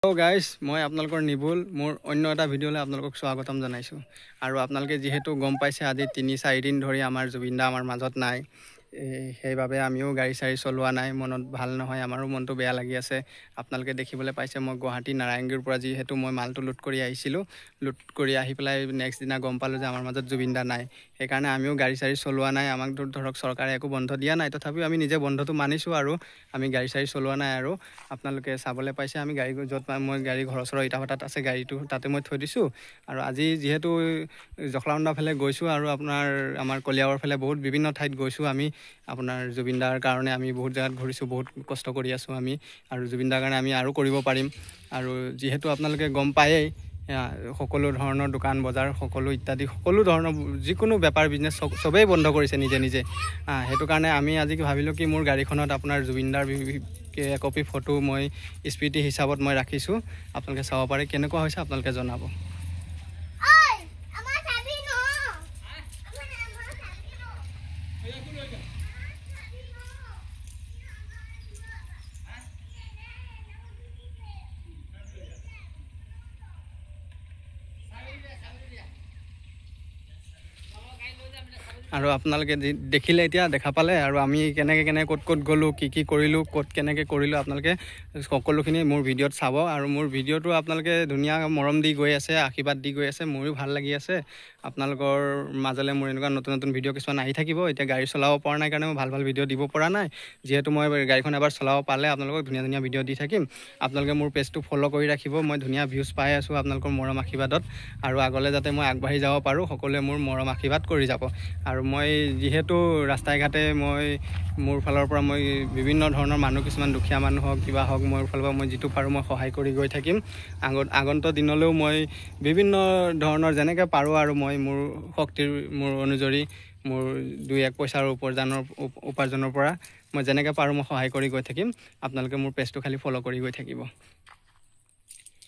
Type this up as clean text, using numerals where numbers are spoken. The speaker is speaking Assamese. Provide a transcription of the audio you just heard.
Hello guys, মই আপোনালোকৰ নিবুল মোৰ অন্য এটা ভিডিঅ'লৈ আপোনালোকক স্বাগতম জনাইছো আৰু আপোনালোকে যেহেতু গম পাইছে আজি 3-4 দিন ধৰি আমাৰ জুবিনদা আমাৰ মাজত নাই সেইবাবে আমিও গাড়ী চাৰি চলোৱা নাই মনত ভাল নহয় আমাৰো মনটো বেয়া লাগি আছে আপোনালোকে দেখিবলৈ পাইছে মই গুৱাহাটী নাৰায়ণগড়ৰ পৰা যেহেতু মই মালটো লুট কৰি আহিছিলো লুট কৰি আহি পেলাই নেক্সট দিনা গম পালো যে আমাৰ মাজত জুবিনদা নাই সেইকাৰণে আমিও গাড়ী চাৰি চলোৱা নাই আমাক ধৰক চৰকাৰে একো বন্ধ দিয়া নাই তথাপিও আমি নিজে বন্ধটো মানিছো আৰু আমি গাড়ী চাৰি চলোৱা নাই আৰু আপোনালোকে চাবলৈ পাইছে আমি গাড়ী যত মই গাড়ী ঘৰৰ ওচৰৰ ইটাভাটাত আছে গাড়ীটো তাতে মই থৈ দিছো আৰু আজি যেহেতু জখলাবন্ধা ফালে গৈছো আৰু আমাৰ কলিয়াবৰ ফালে বহুত বিভিন্ন ঠাইত গৈছো আমি আপোনাৰ জুবিনদাৰ কাৰণে আমি বহুত জায়গাত ঘূৰিছো বহুত কষ্ট কৰি আছো আমি আৰু জুবিনদাৰ কাৰণে আমি আৰু কৰিব পাৰিম আৰু যেহেতু আপোনালোকে গম পায়েই সকলো ধৰণৰ দোকান বজাৰ সকলো ইত্যাদি সকলো ধৰণৰ যিকোনো বেপাৰ বিজনেছ সবেই বন্ধ কৰিছে নিজে নিজে সেইটো কাৰণে আমি আজি ভাবিলো কি মোৰ গাড়ীখনত আপোনাৰ জুবিনদাৰ কপি ফটো মই স্মৃতি হিচাপত মই ৰাখিছো আপোনালোকে চাব পাৰে কেনেকুৱা হৈছে আপোনালোকে জনাব আৰু আপোনালোকে দেখিলে এতিয়া দেখা পালে আৰু আমি কেনেকৈ ক'ত গ'লো কি কৰিলোঁ ক'ত কেনেকৈ কৰিলোঁ আপোনালোকে সকলোখিনি মোৰ ভিডিঅ'ত চাব আৰু মোৰ ভিডিঅ'টো আপোনালোকে ধুনীয়া মৰম দি গৈ আছে আশীৰ্বাদ দি গৈ আছে মোৰো ভাল লাগি আছে আপোনালোকৰ মাজলৈ মোৰ এনেকুৱা নতুন ভিডিঅ' কিছুমান আহি থাকিব এতিয়া গাড়ী চলাব পৰা নাই কাৰণে মই ভাল ভিডিঅ' দিব পৰা নাই যিহেতু মই গাড়ীখন এবাৰ চলাব পালে আপোনালোকক ধুনীয়া ভিডিঅ' দি থাকিম আপোনালোকে মোৰ পেজটো ফ'ল' কৰি ৰাখিব মই ধুনীয়া ভিউজ পাই আছোঁ আপোনালোকৰ মৰম আশীৰ্বাদত আৰু আগলৈ যাতে মই আগবাঢ়ি যাব পাৰোঁ সকলোৱে মোৰ মৰম আশীৰ্বাদ কৰি যাব আৰু মই যেহেতু ৰাস্তাই ঘাটে মই মোৰ ফালৰ পৰা মই বিভিন্ন ধৰণৰ মানুহ কিছুমান দুখীয়া মানুহ হওক কিবা হওক মোৰ ফালৰ পৰা মই যিটো পাৰোঁ মই সহায় কৰি গৈ থাকিম আগন্তুক দিনলৈও মই বিভিন্ন ধৰণৰ যেনেকৈ পাৰোঁ আৰু মই মোৰ শক্তিৰ মোৰ অনুযায়ী মোৰ 2-1 পইচাৰ উপাৰ্জনৰ পৰা মই যেনেকৈ পাৰোঁ মই সহায় কৰি গৈ থাকিম আপোনালোকে মোৰ পেজটো খালি ফ'ল' কৰি গৈ থাকিব